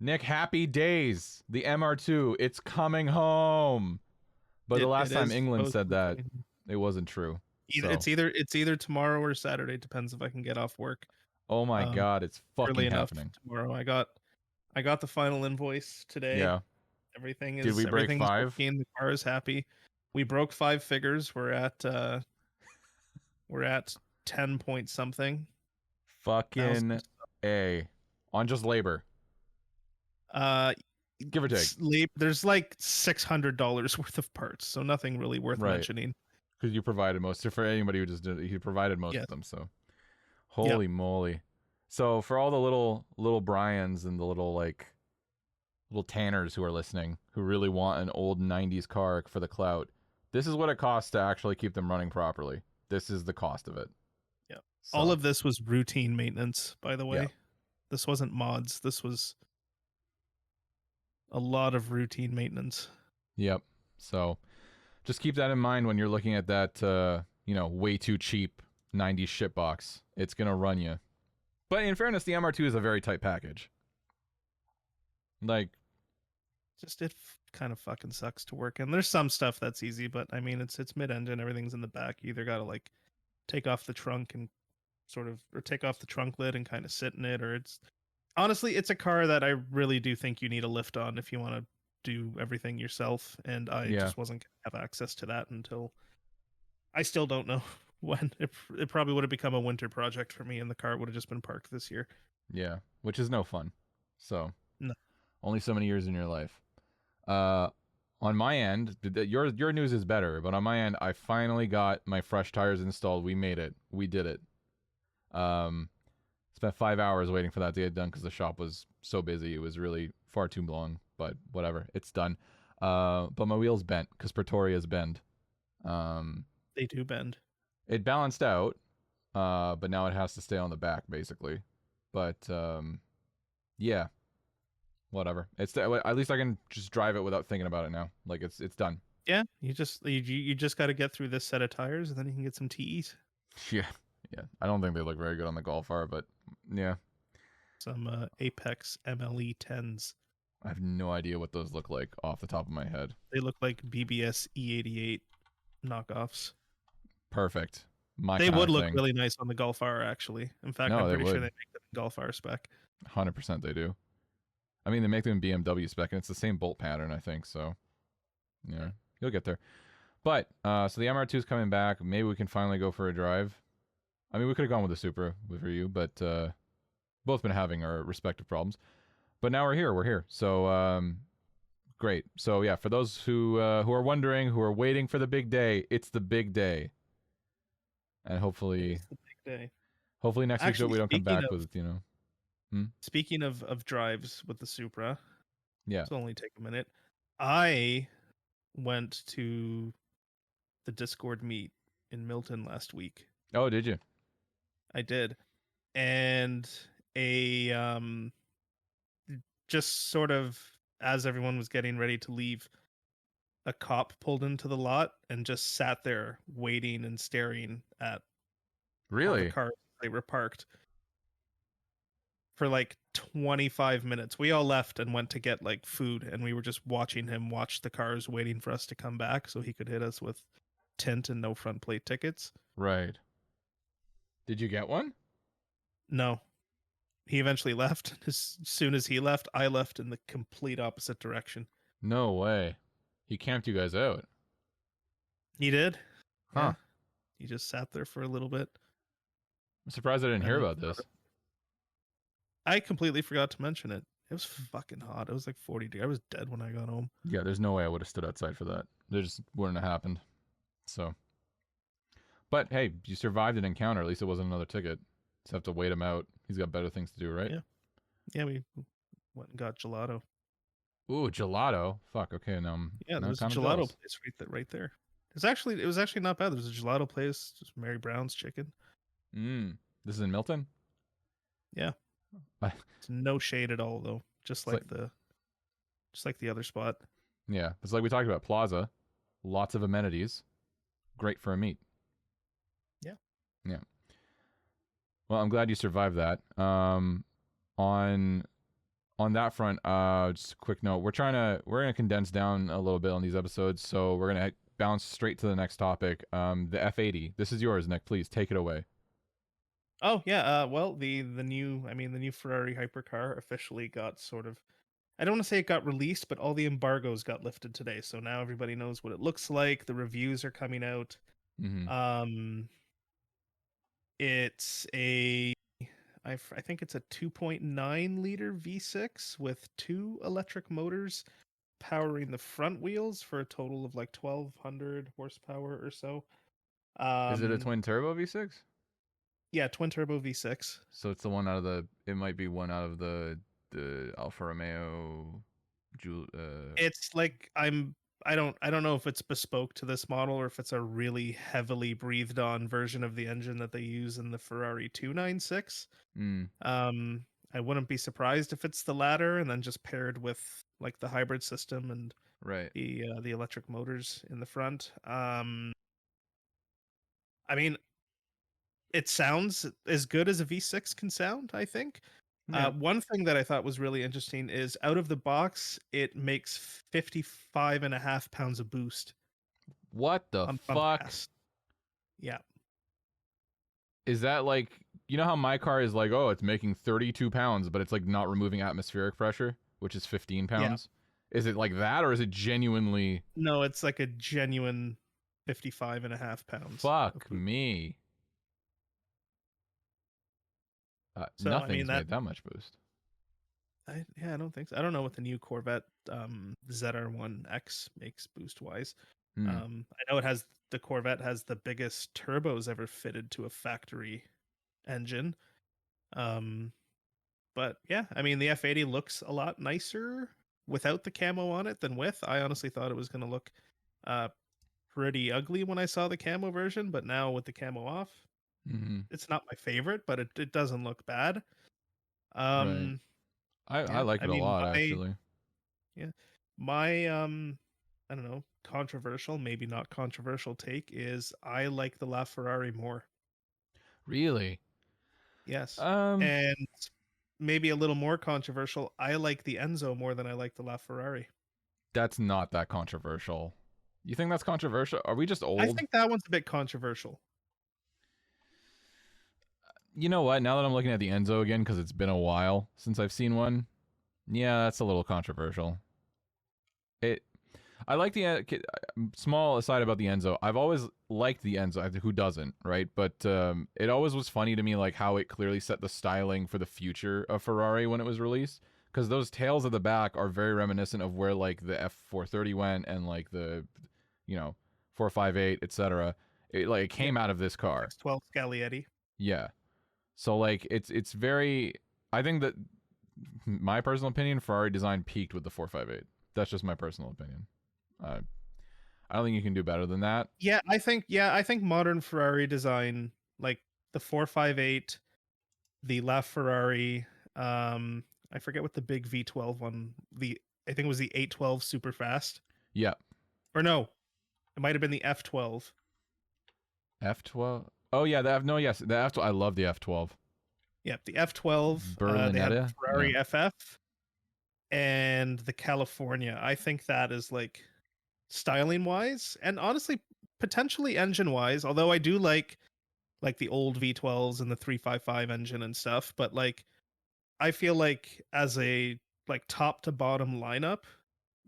Nick, happy days. The MR2, it's coming home. But the last time England said that, it wasn't true. It's either tomorrow or Saturday. Depends if I can get off work. Oh my God, it's fucking happening. Tomorrow. I got the final invoice today. Yeah. Everything is. Did we break 5? Working. The car is happy. We broke 5 figures. We're at 10 point something. Fucking A. On just labor. Give or take. There's like $600 worth of parts, so nothing really worth mentioning. Because you provided most. For anybody who just did it, you provided most of them. So, holy moly! So for all the little Brians and the little Tanners who are listening, who really want an old '90s car for the clout, this is what it costs to actually keep them running properly. This is the cost of it. Yeah. So, all of this was routine maintenance, by the way. Yeah. This wasn't mods. This was a lot of routine maintenance. Yep. So just keep that in mind when you're looking at that, way too cheap 90s shitbox. It's going to run you. But in fairness, the MR2 is a very tight package. It kind of fucking sucks to work in. There's some stuff that's easy, but I mean, it's mid-engine. Everything's in the back. You either got to take off the trunk and or take off the trunk lid and kind of sit in it, or honestly, it's a car that I really do think you need a lift on if you want to do everything yourself. And I just wasn't going to have access to that until I still don't know when. It probably would have become a winter project for me, and the car would have just been parked this year. Yeah, which is no fun. So no. Only so many years in your life. On my end, your news is better, but on my end, I finally got my fresh tires installed. We made it. We did it. Spent 5 hours waiting for that to get done because the shop was so busy. It was really far too long, but whatever. It's done. But my wheels bent because Pretoria's bend. They do bend. It balanced out, but now it has to stay on the back, basically. But, yeah. Whatever. At least I can just drive it without thinking about it now. It's done. Yeah, you just got to get through this set of tires, and then you can get some TEs. Yeah. I don't think they look very good on the Golf R, but yeah. Some Apex MLE 10s. I have no idea what those look like off the top of my head. They look like BBS E88 knockoffs. Perfect. They would look really nice on the Golf R, actually. In fact, I'm pretty sure they make them in Golf R spec. 100% they do. I mean, they make them in BMW spec, and it's the same bolt pattern, I think. So, yeah, you'll get there. But so the MR2 is coming back. Maybe we can finally go for a drive. I mean, we could have gone with the Supra for you, but both been having our respective problems. But now we're here. We're here. So great. So yeah, for those who are wondering, who are waiting for the big day, it's the big day. And hopefully, it's the big day. Hopefully next week we don't come back with Speaking of drives with the Supra, yeah, it'll only take a minute. I went to the Discord meet in Milton last week. Oh, did you? I did. And just sort of as everyone was getting ready to leave, a cop pulled into the lot and just sat there waiting and staring at all the cars they were parked for 25 minutes. We all left and went to get food, and we were just watching him watch the cars, waiting for us to come back so he could hit us with tint and no front plate tickets. Right. Did you get one? No. He eventually left. As soon as he left, I left in the complete opposite direction. No way. He camped you guys out. He did. Huh. Yeah. He just sat there for a little bit. I'm surprised I didn't hear about this. I completely forgot to mention it. It was fucking hot. It was 40 degrees. I was dead when I got home. Yeah, there's no way I would have stood outside for that. There just wouldn't have happened. So. But hey, you survived an encounter. At least it wasn't another ticket. Just have to wait him out. He's got better things to do, right? Yeah. Yeah, we went and got gelato. Ooh, gelato. Fuck. Okay, now there's a gelato place right there. It was actually not bad. There's a gelato place, just Mary Brown's chicken. This is in Milton? Yeah. It's no shade at all though. Just like the other spot. Yeah. It's like we talked about, Plaza. Lots of amenities. Great for a meet. Yeah. Yeah. Well, I'm glad you survived that. On on that front, just a quick note. We're gonna condense down a little bit on these episodes, so we're gonna bounce straight to the next topic. The F80. This is yours, Nick. Please take it away. Oh yeah, well the new Ferrari hypercar officially got sort of, I don't want to say it got released, but all the embargoes got lifted today. So now everybody knows what it looks like. The reviews are coming out. Mm-hmm. Um, it's a I think it's a 2.9 liter V6 with 2 electric motors powering the front wheels for a total of like 1200 horsepower or so. Is it a twin turbo V6? Yeah, twin turbo V6. So it's the one out of the. It might be one out of the Alfa Romeo. It's like I don't know if it's bespoke to this model or if it's a really heavily breathed on version of the engine that they use in the Ferrari 296. Mm, Um, I wouldn't be surprised if it's the latter, and then just paired with like the hybrid system and right. the electric motors in the front. I mean, it sounds as good as a V6 can sound, I think. Yeah. One thing that I thought was really interesting is out of the box, it makes 55.5 pounds of boost What the on front fuck? pass. Yeah. Is that like, you know how my car is like, oh, it's making 32 pounds, but it's like not removing atmospheric pressure, which is 15 Yeah. pounds? Is it like that, or is it genuinely? No, it's like a genuine 55.5 pounds. Fuck me. So I Nothing's mean that made that much boost. I don't think so. I don't know what the new Corvette ZR1X makes boost wise. Hmm. I know the Corvette has the biggest turbos ever fitted to a factory engine. But yeah, I mean the F80 looks a lot nicer without the camo on it than with. I honestly thought it was going to look uh pretty ugly when I saw the camo version, but now with the camo off, Mm-hmm. it's not my favorite, but it doesn't look bad. Right. Um I yeah, like I it a mean lot, my actually. yeah, my I don't know, controversial, maybe not controversial take is I like the LaFerrari more. Really? Yes. Um, And maybe a little more controversial, I like the Enzo more than I like the LaFerrari. that's not that controversial. You think that's controversial? Are we just I old? think that one's a bit controversial. You know what? Now that I'm looking at the Enzo again, because it's been a while since I've seen one, yeah, that's a little controversial. It. I like the small aside about the Enzo. I've always liked the Enzo. Who doesn't, right? But it always was funny to me, like how it clearly set the styling for the future of Ferrari when it was released. Because those tails at the back are very reminiscent of where like the F430 went and like the, 458, etc. It Yeah, came out of this car. 612 Scaglietti. Yeah. So like it's very. I think that my personal opinion, Ferrari design peaked with the 458. That's just my personal opinion. Uh, I don't think you can do better than that. I think modern Ferrari design, like the 458, the LaFerrari, I forget what the big V12 one, I think it was the 812 super fast. Yeah. Or no, it might have been the F12. F12. Oh yeah, the F. No, yes, the F12. I love the F12. Yep, the F12. They had the Berlinetta. Ferrari Yeah. FF and the California. I think that is like styling wise and honestly potentially engine wise, although I do like the old V12s and the 355 engine and stuff, but like I feel like as a like top to bottom lineup,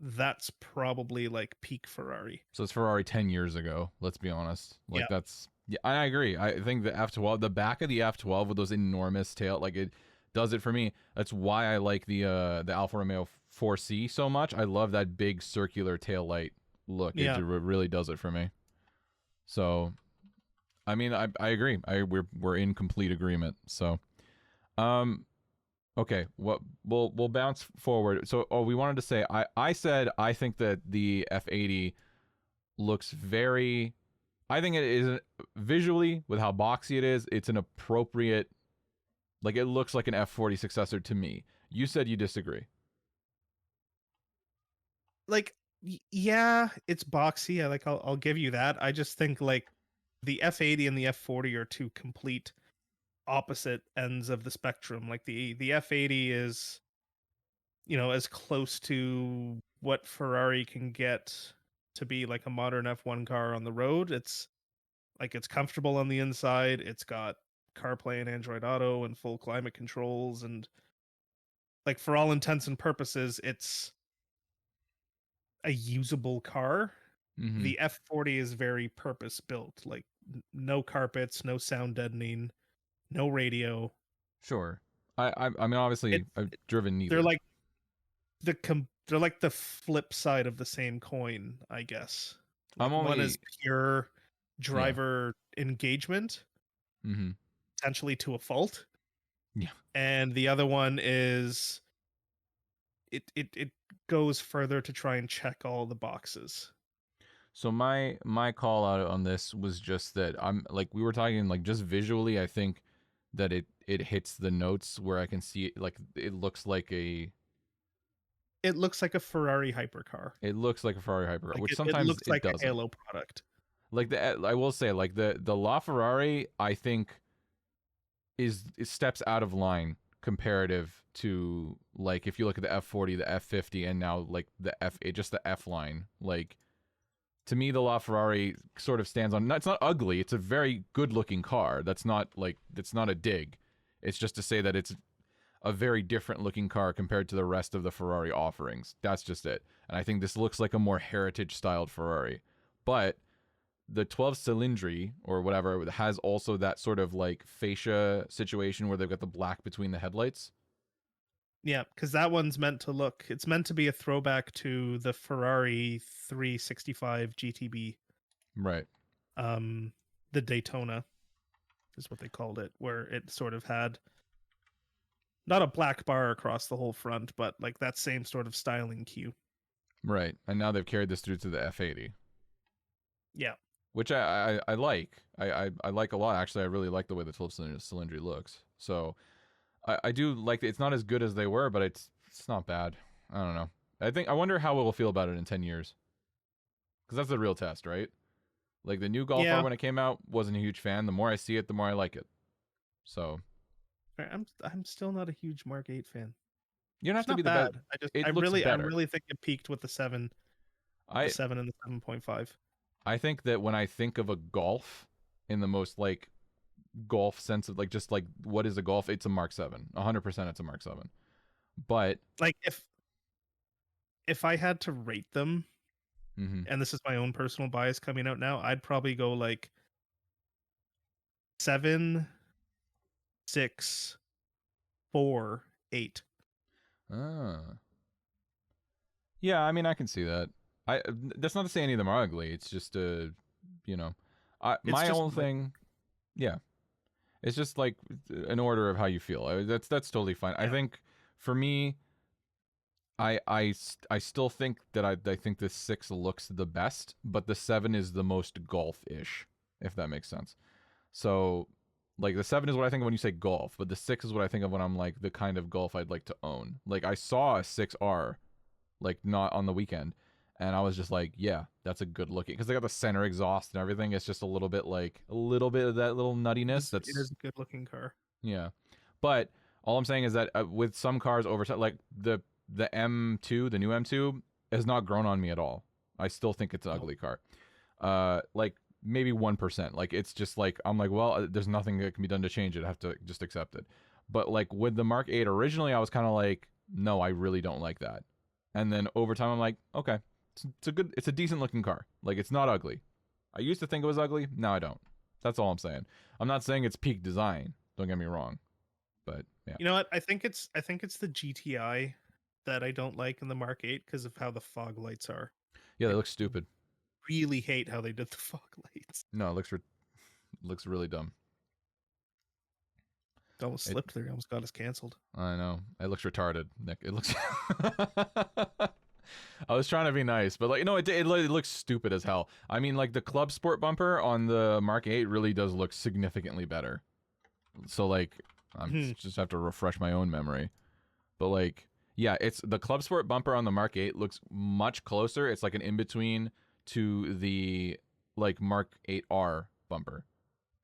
that's probably like peak Ferrari. So it's Ferrari 10 years ago. Let's be honest. Like Yeah. that's. Yeah, I agree. I think the F12, the back of the F12 with those enormous tail, like it does it for me. That's why I like the Alfa Romeo 4C so much. I love that big circular tail light look. Yeah. It really does it for me. So, I mean, I agree. We're in complete agreement. So, okay. What we'll bounce forward. So, we wanted to say I said I think that the F80 looks very. I think it is visually with how boxy it is. It's an appropriate. Like it looks like an F40 successor to me. You said you disagree. Like yeah, it's boxy. I'll give you that. I just think like the F80 and the F40 are two complete opposite ends of the spectrum. Like the F80 is as close to what Ferrari can get to be like a modern F1 car on the road. It's comfortable on the inside. It's got CarPlay and Android Auto and full climate controls, and like for all intents and purposes, it's a usable car. Mm-hmm. The F40 is very purpose built, like no carpets, no sound deadening, no radio. Sure. I mean, obviously, I've driven neither. They're like the flip side of the same coin, I guess. Like I'm only one is pure driver engagement, mm-hmm. potentially to a fault. Yeah. And the other one is it goes further to try and check all the boxes. So my call out on this was just that I'm like we were talking like just visually I think that it hits the notes where I can see it like it looks like a Ferrari hypercar. It looks like a Ferrari hypercar, Like which it sometimes looks like doesn't. a Halo product. Like I will say like the LaFerrari I think is steps out of line comparative to like if you look at the F40, the F50, and now like the just the F line. Like to me, the LaFerrari sort of stands on. It's not ugly. It's a very good-looking car. That's not like it's not a dig. It's just to say that it's a very different-looking car compared to the rest of the Ferrari offerings. That's just it. And I think this looks like a more heritage-styled Ferrari, but the 12 cylindry or whatever has also that sort of like fascia situation where they've got the black between the headlights. Yeah, because that one's it's meant to be a throwback to the Ferrari 365 GTB. Right. The Daytona is what they called it, where it sort of had not a black bar across the whole front, but like that same sort of styling cue. Right. And now they've carried this through to the F80. Yeah. Which I like. I like a lot. Actually, I really like the way the 12 cylindry looks. So I do like it. It's not as good as they were, but it's not bad. I don't know. I wonder how we'll feel about it in 10 years. Because that's the real test, right? Like the new Golf R when it came out, wasn't a huge fan. The more I see it, the more I like it. So I'm still not a huge Mark 8 fan. You don't have to be the best. I really think it peaked with the 7. The 7 and the 7.5. I think that when I think of a Golf in the most like Golf sense of like just like what is a Golf, it's a Mark 7. 100% it's a Mark 7. But like if I had to rate them, and this is my own personal bias coming out now, I'd probably go like 7, 6, 4, 8. Yeah, I mean I can see that. That's not to say any of them are ugly. It's just my own thing. Yeah, it's just like an order of how you feel. That's totally fine. Yeah. I think for me, I still think that I think the 6 looks the best, but the 7 is the most Golf-ish, if that makes sense. So like the 7 is what I think of when you say Golf, but the 6 is what I think of when I'm like the kind of Golf I'd like to own. Like I saw a 6R, like not on the weekend. And I was just like, yeah, that's a good looking, because they got the center exhaust and everything. It's just a little bit of that little nuttiness. It is a good looking car. Yeah, but all I'm saying is that with some cars over time, like the M2, the new M2 has not grown on me at all. I still think it's an ugly car. Like maybe 1%. Like it's just like I'm like, well, there's nothing that can be done to change it. I have to just accept it. But like with the Mark 8 originally, I was kind of like, no, I really don't like that. And then over time, I'm like, okay. It's a decent looking car. Like it's not ugly. I used to think it was ugly. Now I don't. That's all I'm saying. I'm not saying it's peak design. Don't get me wrong. But yeah. You know what? I think it's the GTI that I don't like in the Mark 8 because of how the fog lights are. Yeah, they look stupid. Really hate how they did the fog lights. No, it looks really dumb. It almost slipped there. It almost got us canceled. I know. It looks retarded, Nick. It looks. I was trying to be nice, but like it looks stupid as hell. I mean, like the Club Sport bumper on the Mark 8 really does look significantly better. So like, I'm just have to refresh my own memory. But like, yeah, it's the Club Sport bumper on the Mark 8 looks much closer. It's like an in between to the like Mark 8R bumper,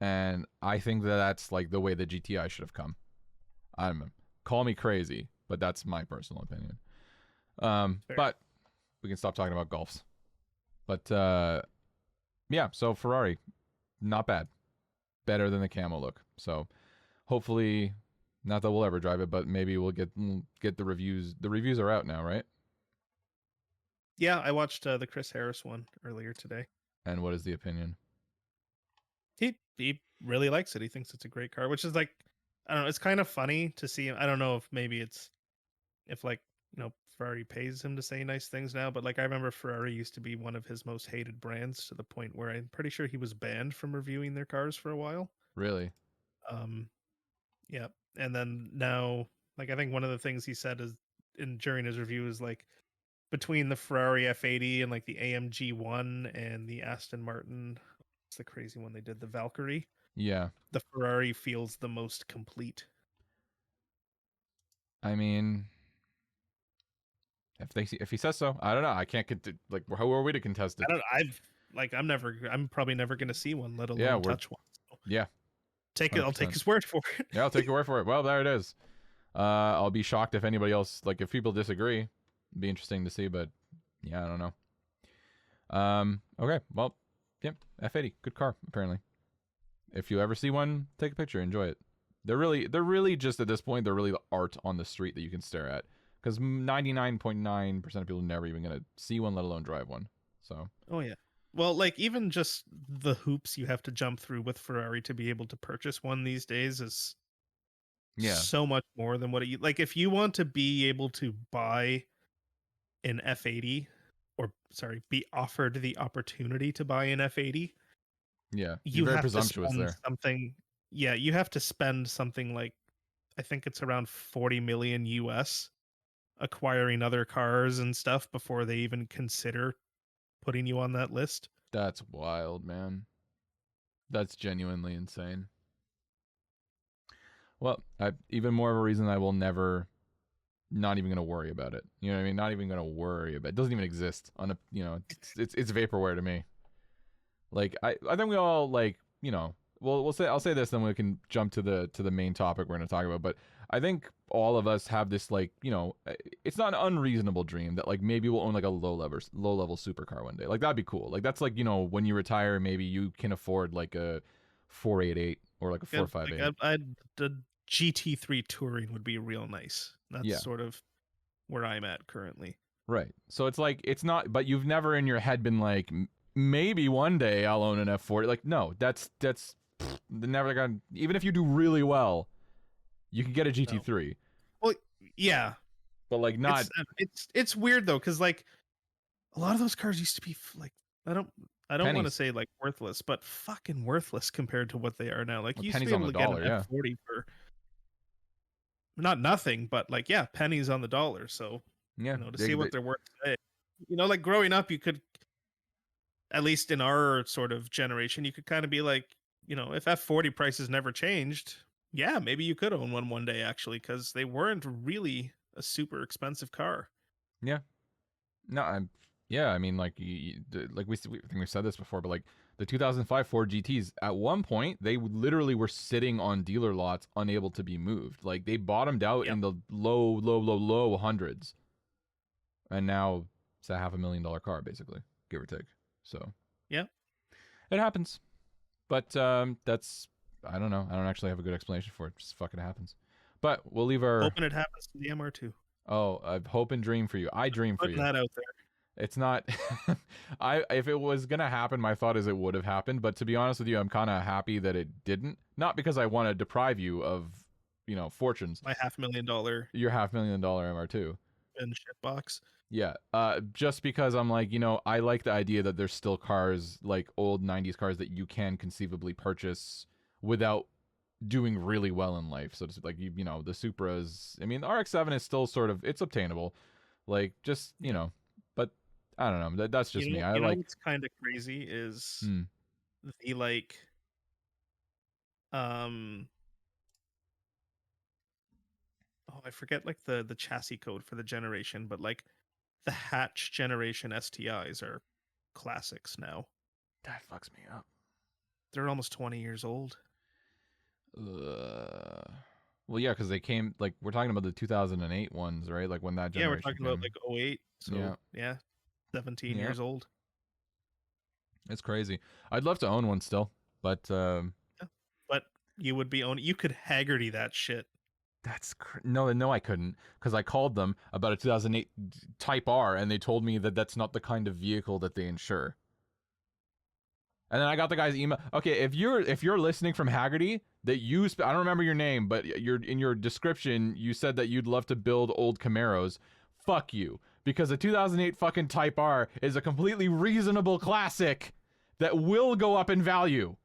and I think that's like the way the GTI should have come. Call me crazy, but that's my personal opinion. Fair. But we can stop talking about golfs. But yeah, so Ferrari, not bad. Better than the camo look. So hopefully, not that we'll ever drive it, but maybe we'll get the reviews. The reviews are out now, right? Yeah, I watched the Chris Harris one earlier today. And what is the opinion? He really likes it. He thinks it's a great car, which is like, I don't know. It's kind of funny to see him. I don't know if maybe it's if like Ferrari pays him to say nice things now, but like I remember Ferrari used to be one of his most hated brands to the point where I'm pretty sure he was banned from reviewing their cars for a while. Really? Um, yeah, and then now, like I think one of the things he said is during his review is like between the Ferrari F80 and like the AMG one and the Aston Martin, it's the crazy one they did, the Valkyrie. Yeah. The Ferrari feels the most complete. I mean, if he says so, I don't know. I can't like how are we to contest it? I'm probably never gonna see one, let alone Yeah, touch one. So yeah. I'll take his word for it. Yeah, I'll take your word for it. Well, there it is. I'll be shocked if anybody else, like if people disagree. It'd be interesting to see, but yeah, I don't know. Okay, well, yeah, F80, good car apparently. If you ever see one, take a picture, enjoy it. They're really just at this point, they're really the art on the street that you can stare at. Because 99.9% of people are never even gonna see one, let alone drive one. So. Oh yeah. Well, like even just the hoops you have to jump through with Ferrari to be able to purchase one these days is so much more than what it like. If you want to be able to buy an F80, or sorry, be offered the opportunity to buy an F80, Yeah, you you're very have to presumptuous spend there. something. Yeah, you have to spend something like I think it's around 40 million US acquiring other cars and stuff before they even consider putting you on that list. That's wild, man. That's genuinely insane. Well, even more of a reason I will never, not even gonna worry about it. You know what I mean? Not even gonna worry about it. It doesn't even exist on a, it's vaporware to me. Like I think we all like, we'll say, I'll say this, then we can jump to the main topic we're gonna talk about. But I think all of us have this like, it's not an unreasonable dream that like maybe we'll own like a low level supercar one day. Like that'd be cool. Like that's like, when you retire, maybe you can afford like a 488 or like a 458. The GT3 Touring would be real nice. That's sort of where I'm at currently. Right. So it's like, it's not, but you've never in your head been like, maybe one day I'll own an F40. Like, no, that's never gonna, even if you do really well, you can get a GT3. No. Well, yeah. But like not. It's weird though, because like a lot of those cars used to be like, I don't want to say like worthless, but fucking worthless compared to what they are now. Like you used to be able to get an F40 for not nothing, but like pennies on the dollar. So to see what they're worth today. Like growing up, you could, at least in our sort of generation, you could kind of be like, if F40 prices never changed, maybe you could own one day actually, because they weren't really a super expensive car. Yeah. No, I mean, like, like I think we've said this before, but like the 2005 Ford GTs, at one point, they literally were sitting on dealer lots, unable to be moved. Like they bottomed out in the low hundreds, and now it's a $500,000 car, basically, give or take. So yeah, it happens. But that's, I don't know. I don't actually have a good explanation for it. Just fucking happens. But we'll leave our hoping it happens to the MR2. Oh, I hope and dream for you. I dream for you. Putting that out there. It's not. If it was gonna happen, my thought is it would have happened. But to be honest with you, I'm kind of happy that it didn't. Not because I want to deprive you of, fortunes. My $500,000. Your $500,000 MR2. And shitbox. Yeah. Just because I'm like, I like the idea that there's still cars, like old 90s cars, that you can conceivably purchase without doing really well in life. So to like, the Supras, I mean, the RX-7 is still sort of, it's obtainable. Like, just, but I don't know. That's just me. I like. What's kind of crazy is the like, I forget like the chassis code for the generation, but like the hatch generation STIs are classics now. That fucks me up. They're almost 20 years old. Well, yeah, because they came, like, we're talking about the 2008 ones, right? Like when that Yeah, we're generation talking about came. like '08. So Yeah. 17 Yeah. years old. It's crazy. I'd love to own one still, but Yeah. But you would be owning. You could Haggerty that shit. no, I couldn't, because I called them about a 2008 Type R, and they told me that that's not the kind of vehicle that they insure. And then I got the guy's email. Okay, if you're listening from Haggerty, that I don't remember your name, but you're in your description you said that you'd love to build old Camaros. Fuck you, because the 2008 fucking Type R is a completely reasonable classic that will go up in value.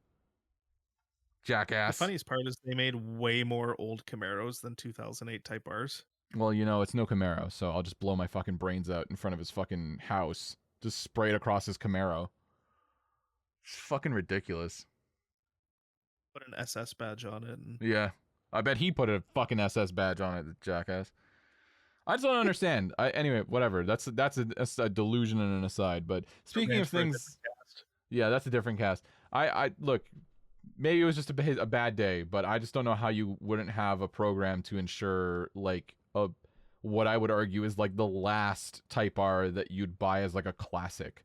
Jackass. The funniest part is they made way more old Camaros than 2008 Type Rs. Well, it's no Camaro, so I'll just blow my fucking brains out in front of his fucking house. Just spray it across his Camaro. It's fucking ridiculous. Put an SS badge on it. And... Yeah. I bet he put a fucking SS badge on it, jackass. I just don't understand. Anyway, whatever. That's a delusion and an aside. But speaking of things, yeah, that's a different cast. I look, maybe it was just a bad day, but I just don't know how you wouldn't have a program to ensure like what I would argue is like the last Type R that you'd buy as like a classic,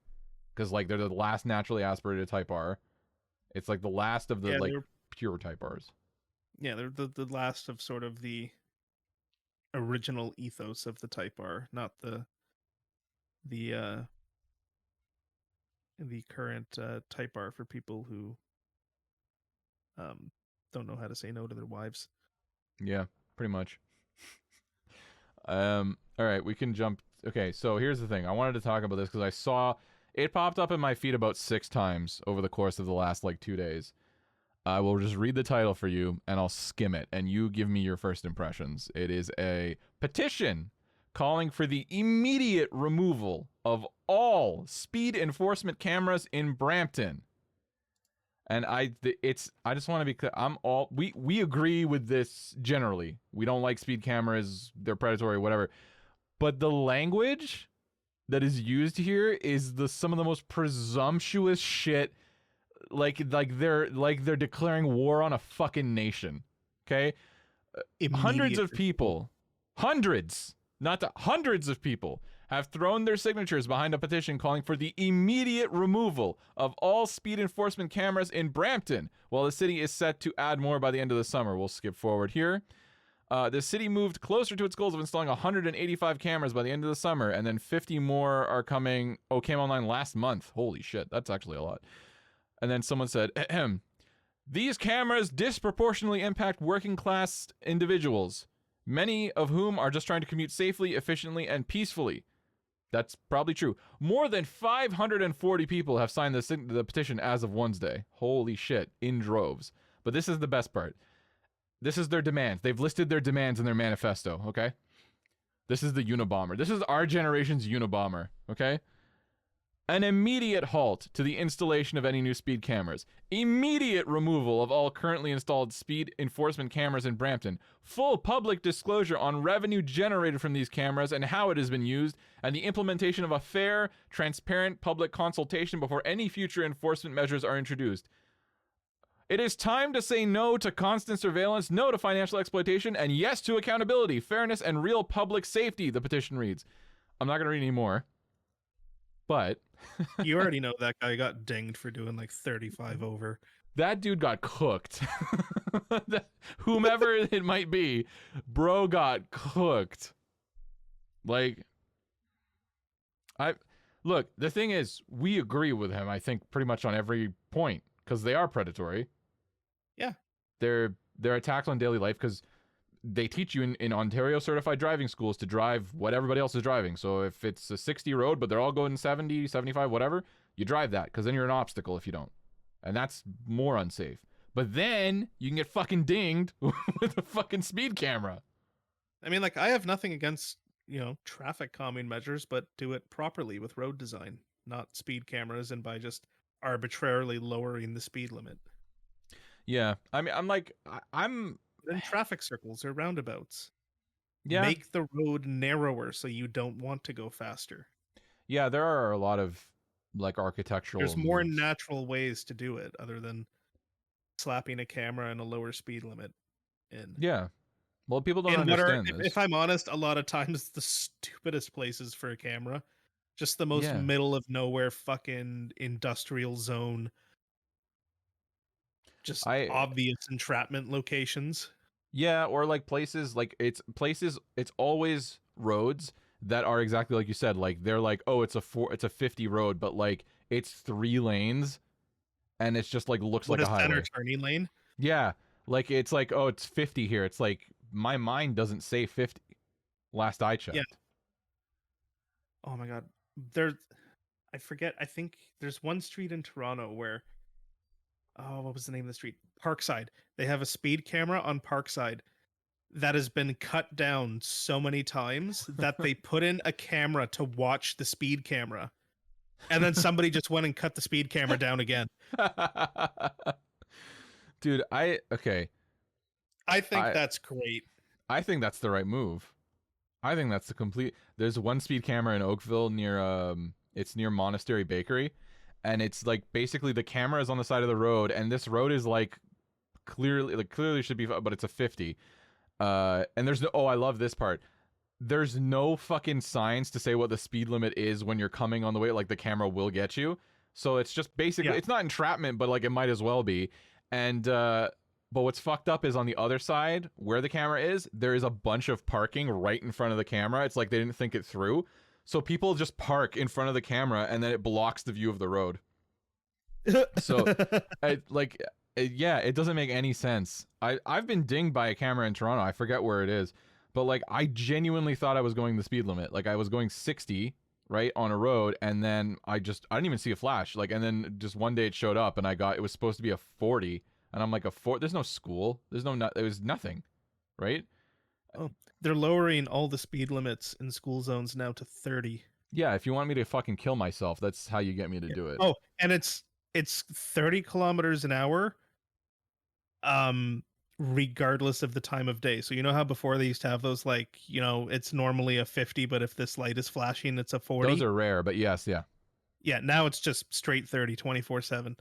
because like they're the last naturally aspirated Type R. It's like the last of the pure Type Rs. Yeah, they're the last of sort of the original ethos of the Type R, not the current Type R for people who don't know how to say no to their wives. Yeah, pretty much. All right, we can jump. Okay, so here's the thing. I wanted to talk about this because I saw it popped up in my feed about 6 times over the course of the last like 2 days. I will just read the title for you and I'll skim it and you give me your first impressions. It is a petition calling for the immediate removal of all speed enforcement cameras in Brampton. And I just want to be clear. We agree with this generally. We don't like speed cameras. They're predatory, whatever. But the language that is used here is some of the most presumptuous shit. Like they're declaring war on a fucking nation. Okay? Hundreds of people, hundreds of people have thrown their signatures behind a petition calling for the immediate removal of all speed enforcement cameras in Brampton, while the city is set to add more by the end of the summer. We'll skip forward here. The city moved closer to its goals of installing 185 cameras by the end of the summer, and then 50 more are came online last month. Holy shit, that's actually a lot. And then someone said, ahem, these cameras disproportionately impact working class individuals, many of whom are just trying to commute safely, efficiently, and peacefully. That's probably true. More than 540 people have signed the petition as of Wednesday. Holy shit, in droves. But this is the best part. This is their demands. They've listed their demands in their manifesto, okay? This is the Unabomber. This is our generation's Unabomber, okay? An immediate halt to the installation of any new speed cameras. Immediate removal of all currently installed speed enforcement cameras in Brampton. Full public disclosure on revenue generated from these cameras and how it has been used, and the implementation of a fair, transparent public consultation before any future enforcement measures are introduced. It is time to say no to constant surveillance, no to financial exploitation, and yes to accountability, fairness, and real public safety, the petition reads. I'm not going to read any more. But you already know that guy got dinged for doing like 35 over. That dude got cooked. Whomever it might be, bro got cooked. Like, look, the thing is, we agree with him, I think, pretty much on every point, because they are predatory. Yeah. They're attacks on daily life, because they teach you in Ontario certified driving schools to drive what everybody else is driving. So if it's a 60 road, but they're all going 70, 75, whatever, you drive that, because then you're an obstacle if you don't. And that's more unsafe. But then you can get fucking dinged with a fucking speed camera. I mean, like, I have nothing against, traffic calming measures, but do it properly with road design, not speed cameras and by just arbitrarily lowering the speed limit. Yeah. I mean, I'm in traffic circles or roundabouts. Yeah. Make the road narrower so you don't want to go faster. Yeah, there are a lot of like architectural. There's more natural ways to do it other than slapping a camera and a lower speed limit in. Yeah. Well, people don't And what are, understand if this. I'm honest, a lot of times the stupidest places for a camera, just the most Yeah. middle of nowhere fucking industrial zone, just I obvious entrapment locations. Yeah, or like places like it's always roads that are exactly like you said, like they're like, "Oh, it's a 50 road," but like it's 3 lanes and it's just like looks What like a a center highway. turning lane. Yeah, like it's like, "Oh, it's 50 here." It's like my mind doesn't say 50 last I Yeah. checked. Oh my god. There, I forget. I think there's one street in Toronto where, oh, what was the name of the street? Parkside. They have a speed camera on Parkside that has been cut down so many times that they put in a camera to watch the speed camera. And then somebody just went and cut the speed camera down again. Dude, I think I that's great. I think that's the right move. I think that's the complete. There's one speed camera in Oakville near it's near Monastery Bakery, and it's like basically the camera is on the side of the road, and this road is clearly should be, but it's a 50. And there's no. Oh, I love this part. There's no fucking signs to say what the speed limit is when you're coming on the way. Like the camera will get you, so it's just basically Yeah. it's not entrapment, but like it might as well be. And but what's fucked up is on the other side where the camera is, there is a bunch of parking right in front of the camera. It's like they didn't think it through. So people just park in front of the camera and then it blocks the view of the road. So yeah, it doesn't make any sense. I've been dinged by a camera in Toronto. I forget where it is. But like I genuinely thought I was going the speed limit. Like I was going 60 right on a road and then I didn't even see a flash. Like and then just one day it showed up and it was supposed to be a 40 and I'm like there's no school. There was nothing, right? Oh, they're lowering all the speed limits in school zones now to 30. Yeah, if you want me to fucking kill myself, that's how you get me to Yeah. do it. Oh, and it's 30 kilometers an hour, um, regardless of the time of day. So you know how before they used to have those, like, it's normally a 50, but if this light is flashing, it's a Those 40. are rare, but yes, yeah. Yeah, now it's just straight 30, 24/7.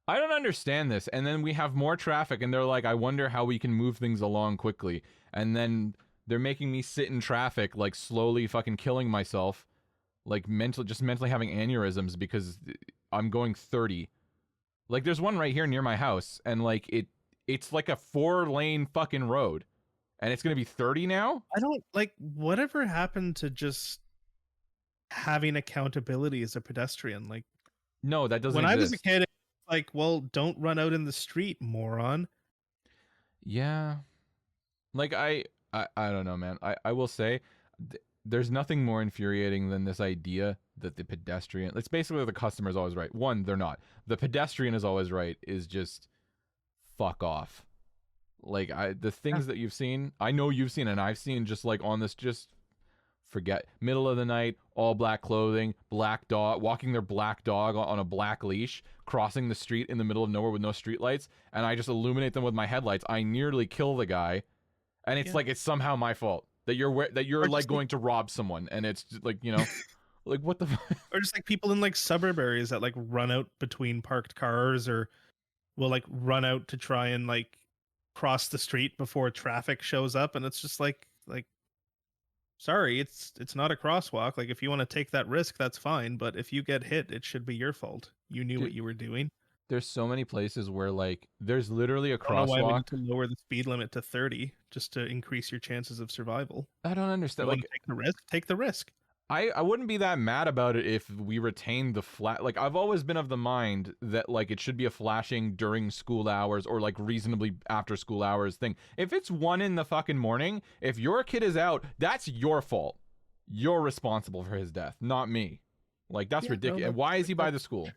I don't understand this. And then we have more traffic, and they're like, I wonder how we can move things along quickly. And then they're making me sit in traffic, like slowly fucking killing myself, like mentally having aneurysms because I'm going 30. Like, there's one right here near my house, and like it's like a 4-lane fucking road, and it's gonna be 30 now. I don't like whatever happened to just having accountability as a pedestrian. Like No, that doesn't when I was a exist. kid, it was like, well, don't run out in the street, moron. Yeah, like I don't know, man. I will say there's nothing more infuriating than this idea that the pedestrian, it's basically the customer is always right. One, they're not. The pedestrian is always right is just fuck off. Like the Yeah. things that you've seen, I know you've seen and I've seen just like on this just forget middle of the night, all black clothing, black dog walking their black dog on a black leash, crossing the street in the middle of nowhere with no street lights, and I just illuminate them with my headlights. I nearly kill the guy, and it's Yeah. like it's somehow my fault that you're Or like just like going to rob someone, and it's just like like what the or just like people in like suburb areas that like run out between parked cars, or will like run out to try and like cross the street before traffic shows up, and it's just like sorry, it's not a crosswalk. Like if you want to take that risk, that's fine, but if you get hit, it should be your fault. You knew what dude. you were doing. There's so many places where like there's literally a I don't know why we crosswalk. need to lower the speed limit to 30 just to increase your chances of survival. I don't You understand. want to Like take the risk? Take the risk. I wouldn't be that mad about it if we retained the flat. Like I've always been of the mind that like it should be a flashing during school hours or like reasonably after school hours thing. If it's 1 in the fucking morning, if your kid is out, that's your fault. You're responsible for his death, not me. Like that's Yeah, no, ridiculous. Why is he by the school?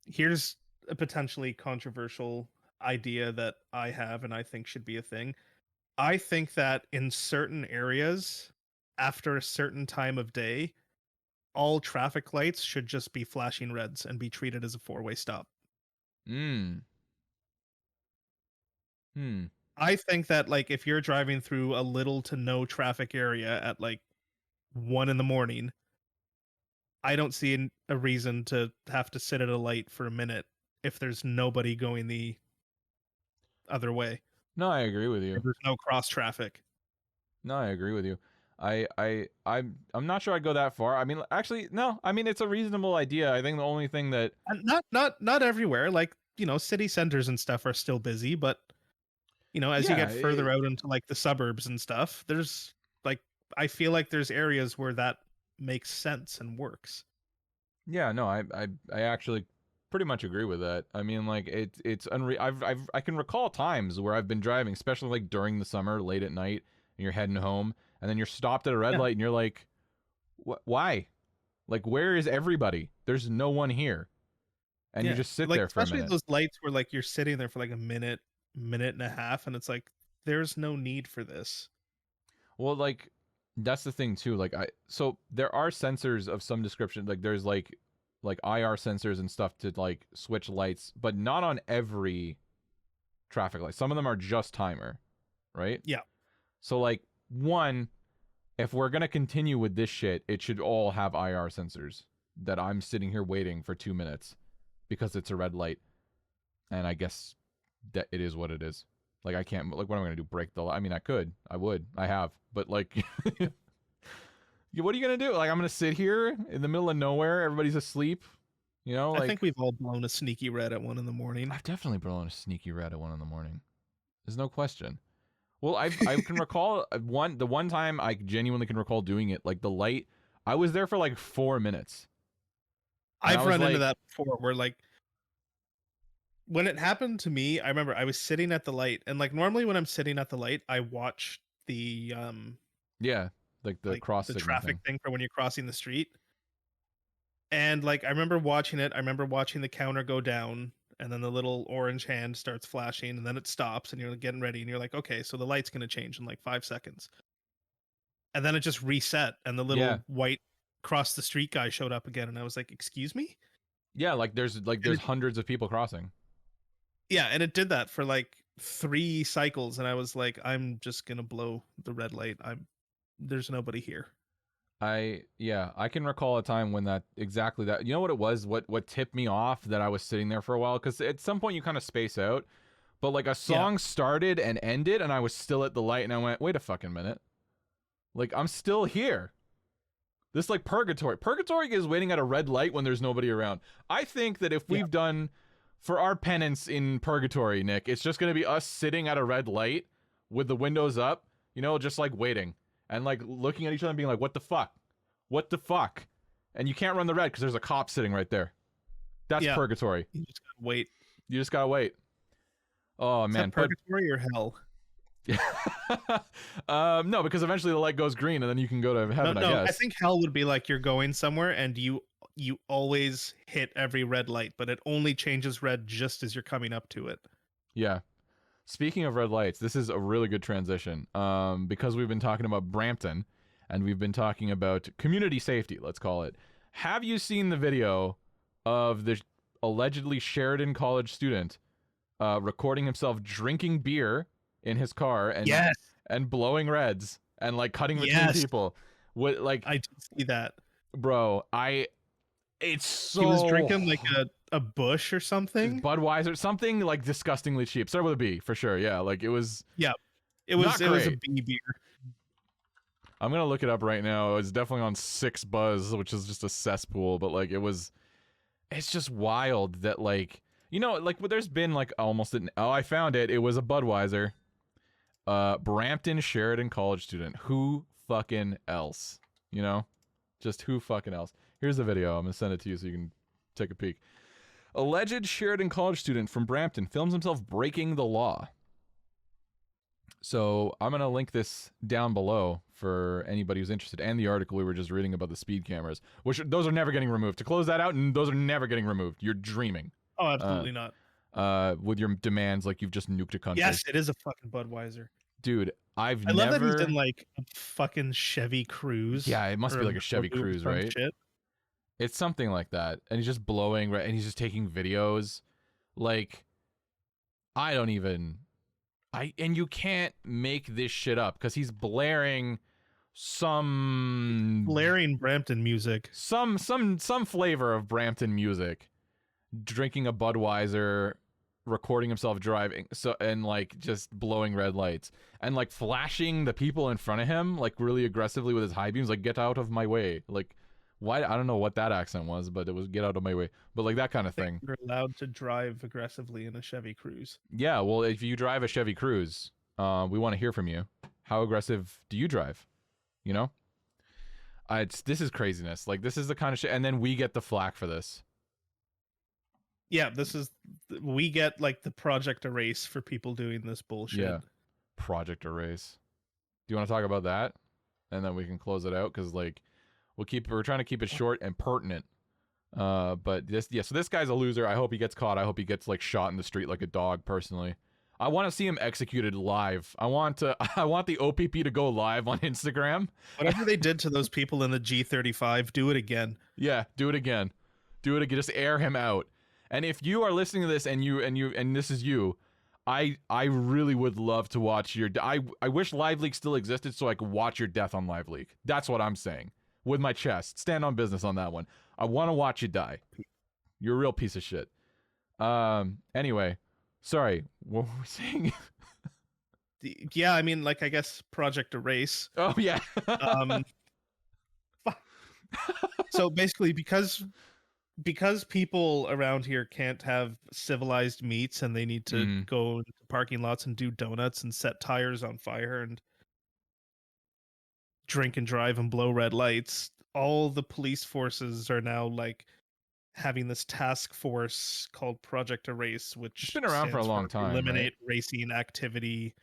here's a potentially controversial idea that I have and I think should be a thing. I think that in certain areas, after a certain time of day, all traffic lights should just be flashing reds and be treated as a four-way stop. Hmm. Hmm. I think that like if you're driving through a little to no traffic area at like 1 in the morning, I don't see a reason to have to sit at a light for a minute if there's nobody going the other way. No, I agree with you. There's no cross traffic. No, I agree with you. I'm not sure I'd go that far. I mean, actually, no. I mean, it's a reasonable idea. I think the only thing that And not everywhere. Like, city centers and stuff are still busy, but as you yeah, get further out into like the suburbs and stuff, there's like I feel like there's areas where that makes sense and works. yeah, no, I actually pretty much agree with that. I mean, like it's I can recall times where I've been driving, especially like during the summer, late at night, and you're heading home, and then you're stopped at a red Yeah. light, and you're like, why? Like, where is everybody? There's no one here, and you Yeah. just sit Like there for a especially minute. those lights where like you're sitting there for like a minute, minute and a half, and it's like there's no need for this. Well, like that's the thing too. Like so there are sensors of some description. Like there's like IR sensors and stuff to like switch lights, but not on every traffic light. Some of them are just timer, right? Yeah. So like one, if we're gonna continue with this shit, it should all have IR sensors that I'm sitting here waiting for 2 minutes because it's a red light, and I guess that it is what it is. Like I can't. Like what am I gonna do? Break the light? I mean, I could. I would. I have. But like, what are you gonna do? Like I'm gonna sit here in the middle of nowhere. Everybody's asleep. You know, I like think we've all blown a sneaky red at 1 a.m. I've definitely blown a sneaky red at 1 a.m. There's no question. Well, I can recall the one time I genuinely can recall doing it. Like the light, I was there for like 4 minutes. And I I've was run into like, that before where like when it happened to me, I remember I was sitting at the light, and like normally when I'm sitting at the light, I watch the yeah, like the like cross the signal traffic thing. thing for when you're crossing the street. And like I remember watching it. I remember watching the counter go down, and then the little orange hand starts flashing, and then it stops, and you're getting ready, and you're like, okay, so the light's gonna change in like 5 seconds. And then it just reset, and the Yeah, little white cross the street guy showed up again, and I was like, excuse me? yeah, like And there's it, hundreds of people crossing. yeah, and it did that for like 3 cycles, and I was like, I'm just gonna blow the red light. There's nobody here. I can recall a time when that exactly that. You know what it was? What tipped me off that I was sitting there for a while? Because at some point you kind of space out, but like a Yeah. song started and ended, and I was still at the light, and I went, wait a fucking minute, like I'm still here. This like purgatory. Purgatory is waiting at a red light when there's nobody around. I think that if Yeah. we've done for our penance in purgatory, Nick, it's just gonna be us sitting at a red light with the windows up, you know, just like waiting and like looking at each other and being like, "What the fuck? What the fuck?" And you can't run the red because there's a cop sitting right there. That's Yeah. purgatory. You just gotta wait. You just gotta wait. Oh Is man, that purgatory or hell? no, because eventually the light goes green and then you can go to No, heaven. I no. I guess. think hell would be like you're going somewhere and you always hit every red light, but it only changes red just as you're coming up to it. Yeah. Speaking of red lights, this is a really good transition. Because we've been talking about Brampton and we've been talking about community safety, let's call it. Have you seen the video of the allegedly Sheridan College student recording himself drinking beer in his car and Yes. and blowing reds and like cutting between Yes. people? What like I did see that. bro, it's so He was drinking like a bush or something. Budweiser, something like disgustingly cheap. Start with a B for sure. Yeah, like it was Yeah. It Not was a great. B beer. I'm gonna look it up right now. It's definitely on 6Buzz, which is just a cesspool, but like it's just wild that like like there's been like almost I found it. It was a Budweiser. Brampton Sheridan College student. Who fucking else? Just who fucking else? Here's the video. I'm gonna send it to you so you can take a peek. Alleged Sheridan College student from Brampton films himself breaking the law. So I'm going to link this down below for anybody who's interested, and the article we were just reading about the speed cameras, which those are never getting removed. To close that out, and those are never getting removed. You're dreaming. Oh, absolutely not. With your demands like you've just nuked a country. Yes, it is a fucking Budweiser. Dude, I love that he's in like a fucking Chevy Cruze. Yeah, it must be like a Chevy Malibu or Cruze, some right? shit. It's something like that. And he's just blowing, right? And he's just taking videos. Like, I don't even... and you can't make this shit up because he's blaring some Brampton music. some flavor of Brampton music, drinking a Budweiser, recording himself driving, so and like just blowing red lights and like flashing the people in front of him like really aggressively with his high beams, like get out of my way. Like, why? I don't know what that accent was, but it was get out of my way. But like that kind of thing. You're allowed to drive aggressively in a Chevy Cruze. Yeah, well, if you drive a Chevy Cruze, we want to hear from you. How aggressive do you drive? You know, this is craziness. Like, this is the kind of shit, and then we get the flack for this. Yeah, we get like the Project Erase for people doing this bullshit. Yeah, Project Erase. Do you want to talk about that, and then we can close it out? Because like, we're trying to keep it short and pertinent. But so this guy's a loser. I hope he gets caught. I hope he gets like shot in the street like a dog. Personally, I want to see him executed live. I want the OPP to go live on Instagram. Whatever they did to those people in the G35, do it again. Yeah, do it again. Do it again. Just air him out. And if you are listening to this and this is you, I really would love to watch your. I wish Live Leak still existed so I could watch your death on Live Leak. That's what I'm saying. With my chest, stand on business on that one. I want to watch you die. You're a real piece of shit. Anyway, sorry. What were we saying? Yeah, I mean, like, I guess Project Erase. Oh yeah. So basically, because people around here can't have civilized meats and they need to go into parking lots and do donuts and set tires on fire and drink and drive and blow red lights, all the police forces are now like having this task force called Project Erase, which it's been around for a long time. Eliminate racing activity.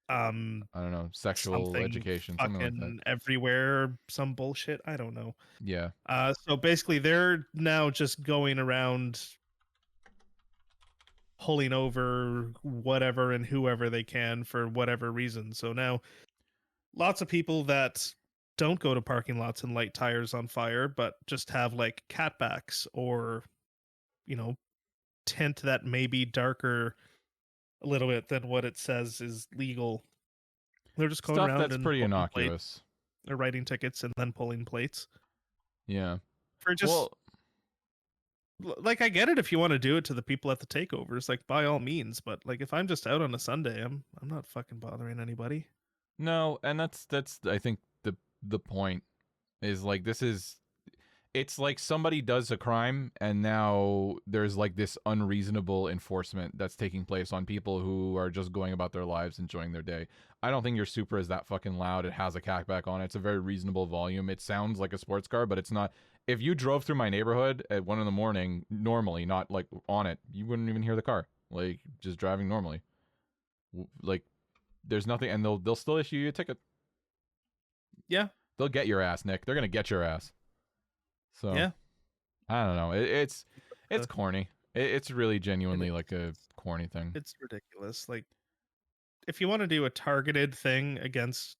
I don't know, sexual education, something like that. Everywhere, some bullshit. I don't know. Yeah. So basically, they're now just going around pulling over whatever and whoever they can for whatever reason. So now, lots of people that don't go to parking lots and light tires on fire, but just have like catbacks or, tint that may be darker a little bit than what it says is legal. They're just going around that's and pretty innocuous. They're writing tickets and then pulling plates. Yeah. For just like, I get it if you want to do it to the people at the takeovers, like by all means, but like if I'm just out on a Sunday, I'm not fucking bothering anybody. No, and that's I think the point is like it's like somebody does a crime and now there's like this unreasonable enforcement that's taking place on people who are just going about their lives, enjoying their day. I don't think your Supra is that fucking loud. It has a cackback on it. It's a very reasonable volume. It sounds like a sports car, but it's not. If you drove through my neighborhood at 1 a.m, normally, not like on it, you wouldn't even hear the car. Like, just driving normally. Like, there's nothing, and they'll still issue you a ticket. Yeah. They'll get your ass, Nick. They're gonna get your ass. So yeah, I don't know. It's corny. It's really genuinely like a corny thing. It's ridiculous. Like, if you want to do a targeted thing against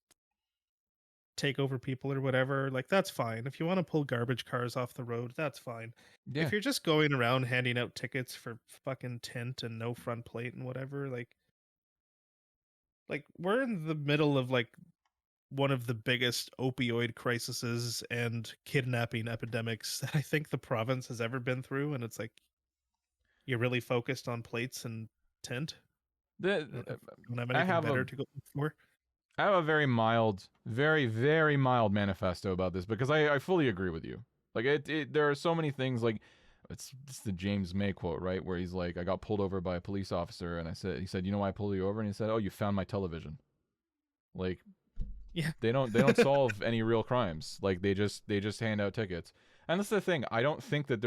takeover people or whatever, like that's fine. If you want to pull garbage cars off the road, that's fine. Yeah. If you're just going around handing out tickets for fucking tint and no front plate and whatever, like we're in the middle of like one of the biggest opioid crises and kidnapping epidemics that I think the province has ever been through, and it's like you're really focused on plates and tint. Don't have anything better to go for. I have a very mild, very, very mild manifesto about this because I fully agree with you. Like, there are so many things, like, it's the James May quote, right? Where he's like, I got pulled over by a police officer, and he said, you know why I pulled you over? And he said, oh, you found my television. Like, yeah, they don't solve any real crimes. Like, they just hand out tickets. And that's the thing. I don't think that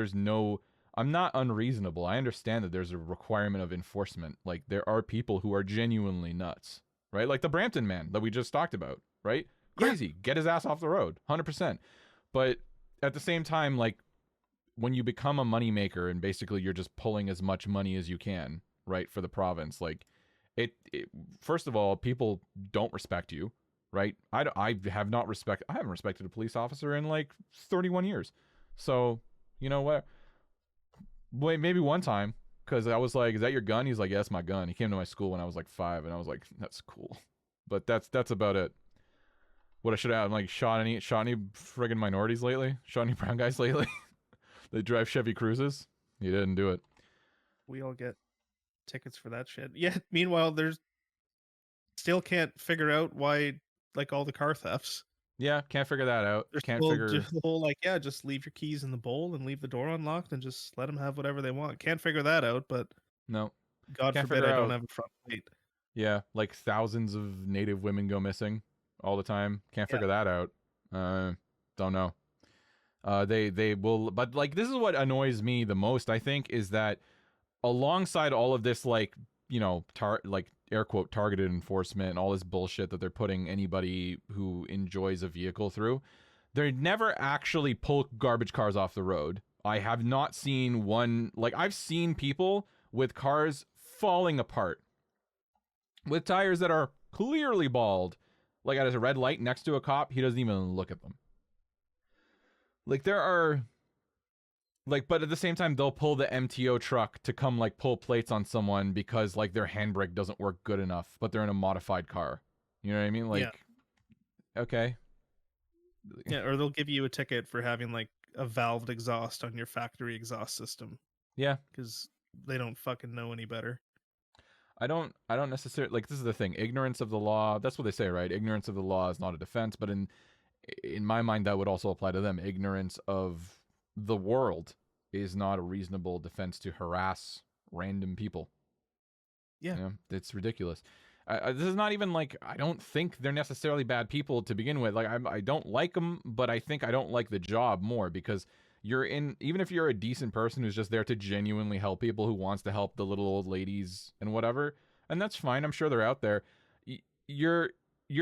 I'm not unreasonable. I understand that there's a requirement of enforcement. Like, there are people who are genuinely nuts, right? Like the Brampton man that we just talked about, right? Crazy. Yeah. Get his ass off the road, 100%. But at the same time, like, when you become a moneymaker and basically you're just pulling as much money as you can, right, for the province, like, first of all, people don't respect you, right? I haven't respected a police officer in like 31 years. So, you know what? Wait, maybe one time, because I was like, is that your gun? He's like, yeah, that's my gun. He came to my school when I was like 5, and I was like, that's cool. But that's about it. What I should have, like, shot any friggin' minorities lately? Shot any brown guys lately? They drive Chevy Cruzes? He didn't do it. We all get tickets for that shit. Yeah. Meanwhile, there's still can't figure out why like all the car thefts. Yeah, can't figure that out. There's Can't still figure. just the whole like, yeah, just leave your keys in the bowl and leave the door unlocked and just let them have whatever they want. Can't figure that out, but No, God can't forbid figure I don't out. have a front plate. Yeah, like thousands of Native women go missing all the time. Can't Yeah. figure that out. Don't know. They will, but like this is what annoys me the most. I think is that alongside all of this, like like air quote targeted enforcement and all this bullshit that they're putting anybody who enjoys a vehicle through, they never actually pull garbage cars off the road. I have not seen one. Like I've seen people with cars falling apart with tires that are clearly bald. Like at a red light next to a cop, he doesn't even look at them. Like there are like, but at the same time they'll pull the MTO truck to come like pull plates on someone because like their handbrake doesn't work good enough, but they're in a modified car. You know what I mean? Like, Yeah. Okay. Yeah, or they'll give you a ticket for having like a valved exhaust on your factory exhaust system Yeah. because they don't fucking know any better. I don't necessarily like, this is the thing. Ignorance of the law, that's what they say, right? Ignorance of the law is not a defense, but in my mind that would also apply to them. Ignorance of the world is not a reasonable defense to harass random people. Yeah. You know, it's ridiculous. This is not even like, I don't think they're necessarily bad people to begin with. Like I don't like them, but I think I don't like the job more because even if you're a decent person who's just there to genuinely help people, who wants to help the little old ladies and whatever, and that's fine. I'm sure they're out there. You're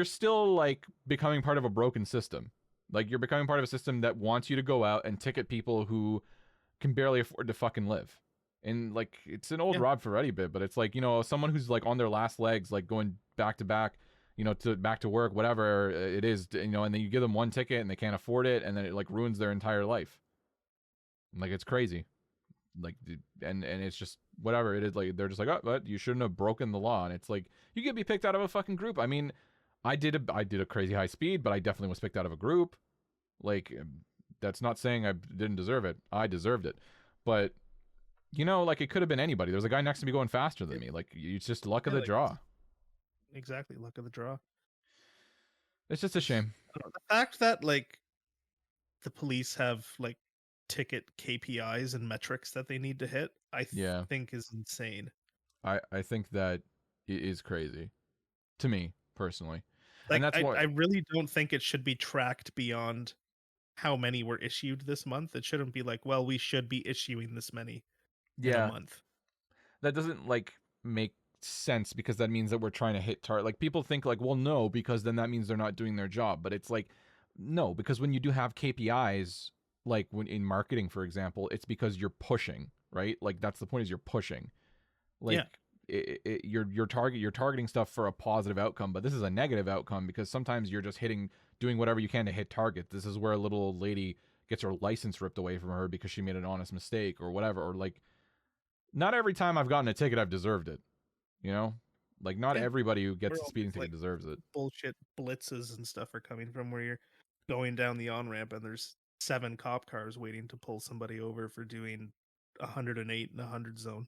still like becoming part of a broken system. Like you're becoming part of a system that wants you to go out and ticket people who can barely afford to fucking live. And like it's an old Rob Ferretti bit, but it's like, someone who's like on their last legs, like going back to back, to back to work, whatever it is, and then you give them one ticket and they can't afford it, and then it like ruins their entire life. Like it's crazy. Like and it's just whatever it is. Like they're just like, oh, but you shouldn't have broken the law, and it's like you could be picked out of a fucking group. I mean, I did a crazy high speed, but I definitely was picked out of a group. Like that's not saying I didn't deserve it. I deserved it, but like it could have been anybody. There's a guy next to me going faster than me. Like it's just luck of the draw. Exactly, luck of the draw. It's just a shame. The fact that like the police have like ticket KPIs and metrics that they need to hit, I think is insane. I think that it is crazy to me personally. Like and that's why I really don't think it should be tracked beyond how many were issued this month. It shouldn't be like, well, we should be issuing this many in a month. That doesn't like make sense because that means that we're trying to hit target. Like people think like, well, no, because then that means they're not doing their job. But it's like, no, because when you do have KPIs, like when in marketing, for example, it's because you're pushing, right? Like that's the point, is you're pushing. Like you're targeting stuff for a positive outcome, but this is a negative outcome because sometimes you're just doing whatever you can to hit target. This is where a little old lady gets her license ripped away from her because she made an honest mistake or whatever. Or like, not every time I've gotten a ticket I've deserved it. Like not everybody who gets a speeding ticket deserves it. Bullshit blitzes and stuff are coming from where you're going down the on-ramp and there's 7 cop cars waiting to pull somebody over for doing 108 in the 100 zone.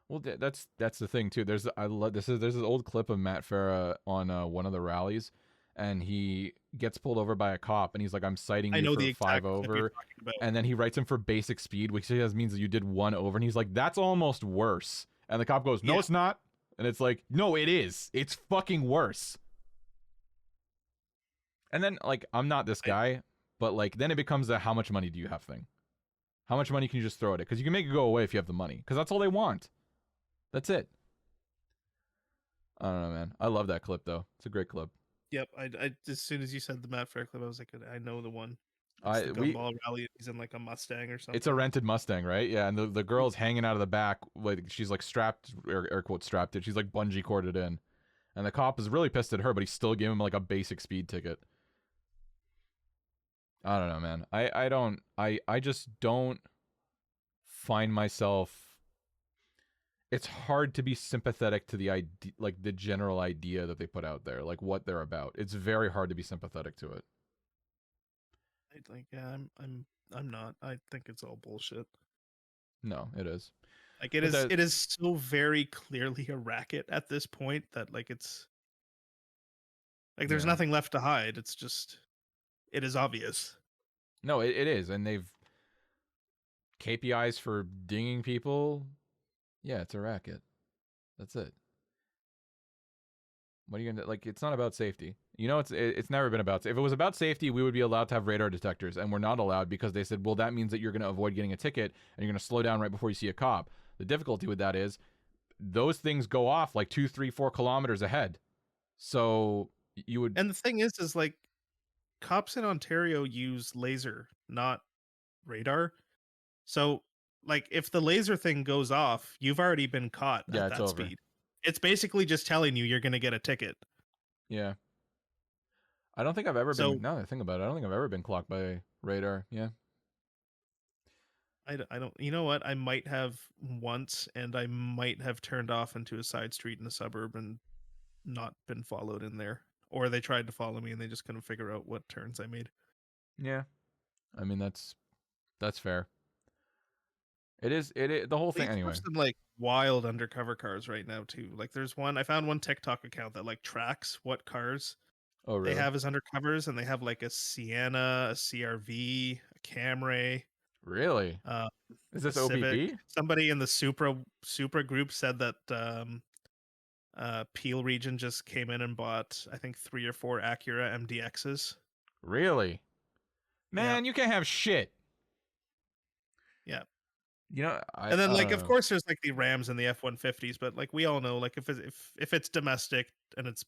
Well, that's the thing too. There's this old clip of Matt Farah on one of the rallies, and he gets pulled over by a cop, and he's like, "I'm citing you for 5 over," and then he writes him for basic speed, which means that you did 1 over, and he's like, "That's almost worse." And the cop goes, "No, it's not," and it's like, "No, it is. It's fucking worse." And then like, I'm not this guy, but like, then it becomes a how much money do you have thing. How much money can you just throw at it? Because you can make it go away if you have the money, because that's all they want. That's it. I don't know, man. I love that clip though. It's a great clip. Yep. I as soon as you said the Matt Fair clip, I was like, I know the one. It's the gumball rally. He's in like a Mustang or something. It's a rented Mustang, right? Yeah, and the girl's hanging out of the back, like she's like strapped, air quote strapped it. She's like bungee corded in, and the cop is really pissed at her, but he's still giving him like a basic speed ticket. I don't know, man. I just don't find myself. It's hard to be sympathetic to the idea, like the general idea that they put out there, like what they're about. It's very hard to be sympathetic to it. Like, yeah, I'm not. I think it's all bullshit. No, it is. Like it But is that, it is so very clearly a racket at this point that like it's like there's yeah. nothing left to hide. It's just it is obvious. No, it is. And they've KPIs for dinging people. Yeah, it's a racket. That's it. What are you gonna like? It's not about safety. You know, it's never been about. If it was about safety, we would be allowed to have radar detectors, and we're not allowed because they said, well, that means that you're going to avoid getting a ticket and you're going to slow down right before you see a cop. The difficulty with that is those things go off like 2, 3, 4 kilometers ahead. So you would, And the thing is like cops in Ontario use laser, not radar. So like if the laser thing goes off, you've already been caught yeah, at it's that over. speed. It's basically just telling you you're going to get a ticket. Yeah, I don't think I've ever been. So Now that I think about it, I don't think I've ever been clocked by radar. Yeah, I don't, you know what? I might have once, and I might have turned off into a side street in a suburb and not been followed in there. Or they tried to follow me and they just couldn't figure out what turns I made. yeah. I mean, that's fair. It is. The whole They thing each have anyway. some like wild undercover cars right now too. Like there's one I found one TikTok account that like tracks what cars Oh, they really? have as undercovers, and they have like a Sienna, a CRV, a Camry, Really? uh, Is a this Civic. OPP? Somebody in the Supra group said that Peel region just came in and bought I think 3 or 4 Acura MDXs. Really? Yeah, Man, you can't have shit. yeah. You know, And then I like don't of know. course there's like the Rams and the F-150s, but like we all know like if it's domestic and it's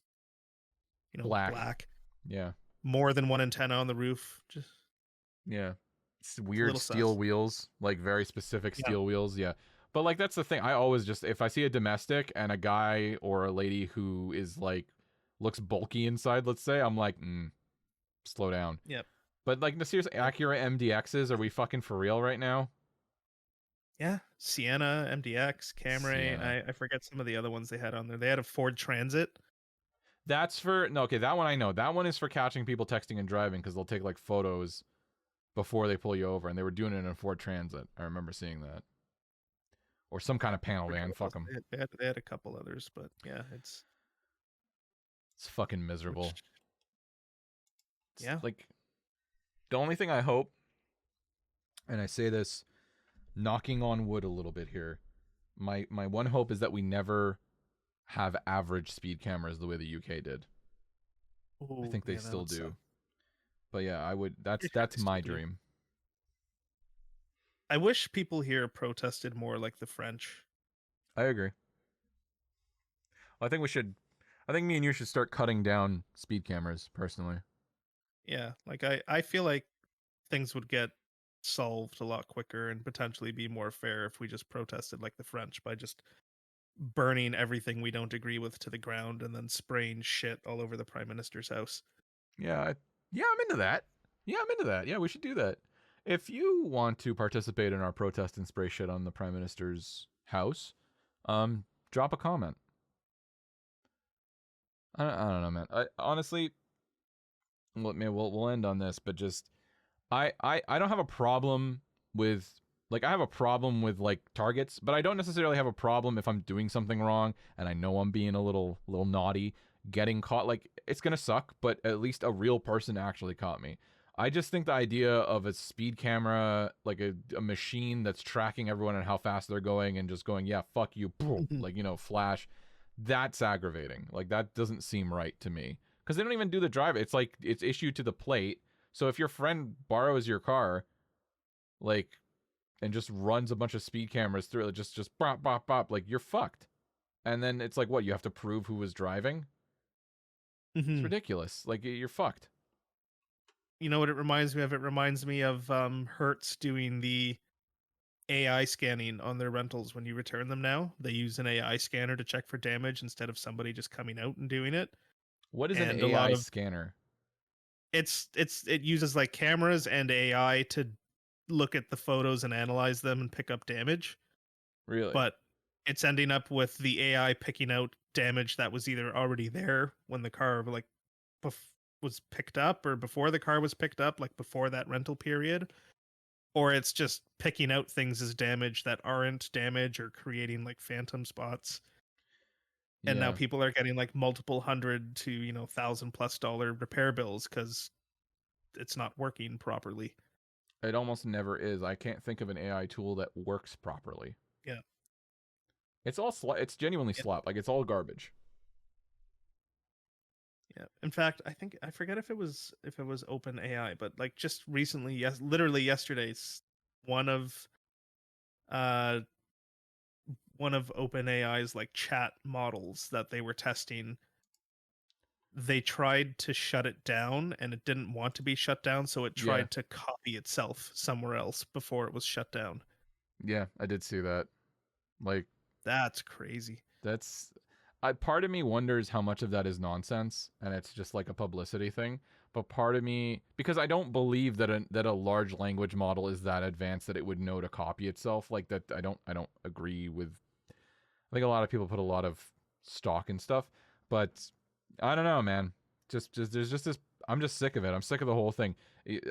Black. black, Yeah. more than one antenna on the roof, just Yeah. It's it's a weird little steel sus. wheels, like very specific Yeah. steel wheels. Yeah. But like that's the thing. I always just if I see a domestic and a guy or a lady who is like looks bulky inside, let's say, I'm like, slow down. Yep. But like the serious Yep. Acura MDXs, are we fucking for real right now? Yeah. Sienna, MDX, Camry. Sienna. I forget some of the other ones they had on there. They had a Ford Transit. That's for no, okay, that one I know. That one is for catching people texting and driving because they'll take like photos before they pull you over, and they were doing it in a Ford Transit. I remember seeing that, or some kind of panel Forget van. what Fuck else them. they had a couple others, but yeah, it's It's fucking miserable. which It's yeah. like the only thing I hope, and I say this knocking on wood a little bit here. My one hope is that we never have average speed cameras the way the UK did. I Oh think they yeah, that still would suck. do. But yeah, I would. Pretty sure That's they still my do. dream. I wish people here protested more like the French. I agree. I think we should. I think me and you should start cutting down speed cameras personally. Yeah, like I feel like things would get solved a lot quicker and potentially be more fair if we just protested like the French by just burning everything we don't agree with to the ground and then spraying shit all over the prime minister's house. Yeah, yeah, I'm into that. Yeah, I'm into that. Yeah, we should do that. If you want to participate in our protest and spray shit on the prime minister's house, drop a comment. I don't know, man. Honestly, we'll end on this, but just I don't have a problem with like I have a problem with like targets, but I don't necessarily have a problem if I'm doing something wrong and I know I'm being a little naughty, getting caught. Like it's gonna suck, but at least a real person actually caught me. I just think the idea of a speed camera, like a machine that's tracking everyone and how fast they're going and just going, yeah, fuck you, Mhm. like, you know, flash, that's aggravating. Like that doesn't seem right to me. Because they don't even do the drive. It's like it's issued to the plate. So if your friend borrows your car, like, and just runs a bunch of speed cameras through it, just bop bop bop, like you're fucked. And then it's like, what, you have to prove who was driving? It's Mhm. ridiculous. Like you're fucked. You know what it reminds me of? It reminds me of Hertz doing the AI scanning on their rentals when you return them now. They use an AI scanner to check for damage instead of somebody just coming out and doing it. What is an And a lot AI of scanner? it uses like cameras and AI to look at the photos and analyze them and pick up damage, Really? but it's ending up with the AI picking out damage that was either already there when the car like was picked up or before the car was picked up, like before that rental period, or it's just picking out things as damage that aren't damage or creating like phantom spots. And now Yeah. people are getting like multiple hundred to, $1,000+ repair bills because it's not working properly. It almost never is. I can't think of an AI tool that works properly. Yeah. It's all it's genuinely Yeah. slop. Like, it's all garbage. Yeah. In fact, I forget if it was Open AI, but like just recently, literally yesterday, one of uh one of Open AI's like chat models that they were testing, they tried to shut it down and it didn't want to be shut down, so it Yeah. tried to copy itself somewhere else before it was shut down. Yeah, I did see that. Like, That's crazy. that's part of me wonders how much of that is nonsense and it's just like a publicity thing. But part of me, because I don't believe that a large language model is that advanced that it would know to copy itself. Like that, I don't agree with. I think a lot of people put a lot of stock in stuff, but I don't know, man. Just there's just this. I'm just sick of it. I'm sick of the whole thing.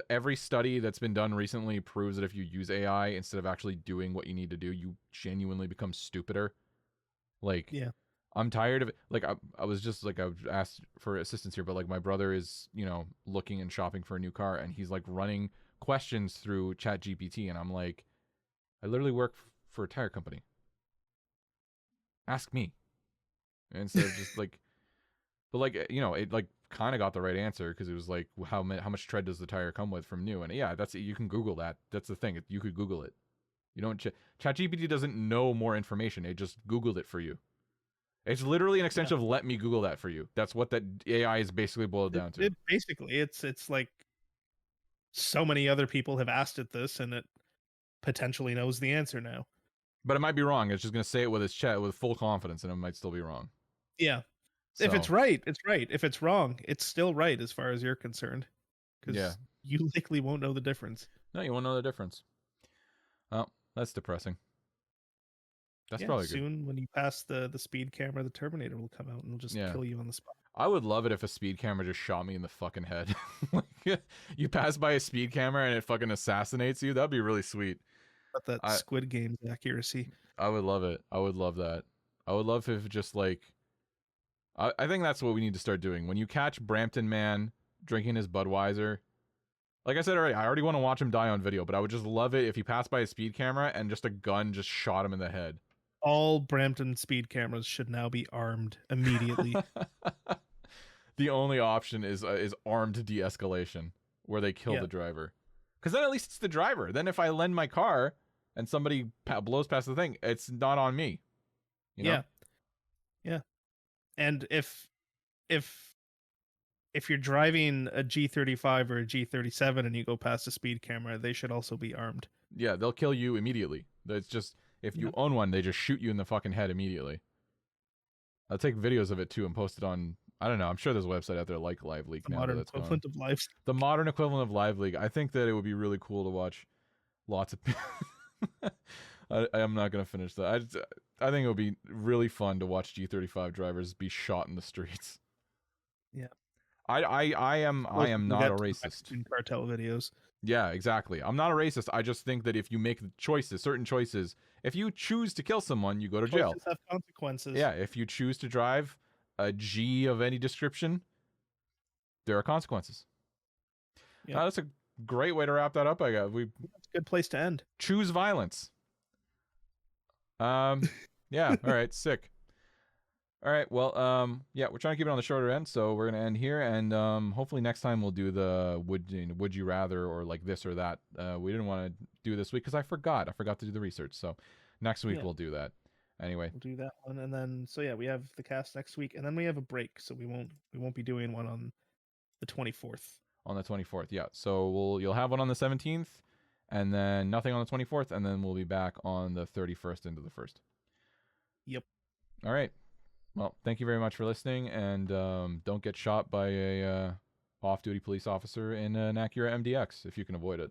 Every study that's been done recently proves that if you use AI instead of actually doing what you need to do, you genuinely become stupider. Like, Yeah. I'm tired of it. Like, I was just like, I was asked for assistance here, but like my brother is, looking and shopping for a new car, and he's like running questions through Chat GPT, and I'm like, I literally work for a tire company. Ask me. Instead of just like, but like, it like kind of got the right answer because it was like, how much tread does the tire come with from new? And yeah, you can Google that. That's the thing. You could Google it. You don't. ChatGPT doesn't know more information. It just Googled it for you. It's literally an extension of let me Google that for you. That's what that AI is basically boiled down to. Basically, it's like so many other people have asked it this, and it potentially knows the answer now. But it might be wrong. It's just going to say it with its chat with full confidence, and it might still be wrong. Yeah. So, if it's right, it's right. If it's wrong, it's still right as far as you're concerned. Because yeah, you likely won't know the difference. No, you won't know the difference. Oh, that's depressing. That's Yeah, probably good. soon when you pass the speed camera, the Terminator will come out and will just kill you on the spot. I would love it if a speed camera just shot me in the fucking head. Like, you pass by a speed camera and it fucking assassinates you. That'd be really sweet. But that Squid Game's accuracy. I would love it. I would love that. I would love if just like, I think that's what we need to start doing. When you catch Brampton Man drinking his Budweiser, like I said already, I already want to watch him die on video, but I would just love it if he passed by a speed camera and just a gun just shot him in the head. All Brampton speed cameras should now be armed immediately. The only option is armed de-escalation, where they kill the driver. Because then at least it's the driver. Then if I lend my car and somebody blows past the thing, it's not on me. You know? Yeah. And if you're driving a G35 or a G37 and you go past a speed camera, they should also be armed. Yeah, they'll kill you immediately. It's just, if you own one, they just shoot you in the fucking head immediately. I'll take videos of it too and post it on, I don't know, I'm sure there's a website out there like Live Leak now. The modern equivalent of Live. The modern equivalent of Live Leak. I think that it would be really cool to watch lots of I'm not going to finish that. I think it would be really fun to watch G35 drivers be shot in the streets. Yeah. I am not a racist. Cartel videos. Yeah, exactly. I'm not a racist. I just think that if you make choices, certain choices, if you choose to kill someone, you go to jail. Choices have consequences. Yeah, if you choose to drive a G of any description, there are consequences. Yeah, that's a great way to wrap that up. That's a good place to end. Choose violence. Yeah. All right. Sick. All right. Well, yeah, we're trying to keep it on the shorter end, so we're gonna end here, and hopefully next time we'll do the would you rather or like this or that. We didn't want to do this week because I forgot to do the research. So next week we'll do that. Anyway, we'll do that one, and then we have the cast next week, and then we have a break, so we won't be doing one on the 24th. On the 24th, yeah. So you'll have one on the 17th, and then nothing on the 24th, and then we'll be back on the 31st into the 1st. Yep. All right. Well, thank you very much for listening, and don't get shot by a off-duty police officer in an Acura MDX if you can avoid it.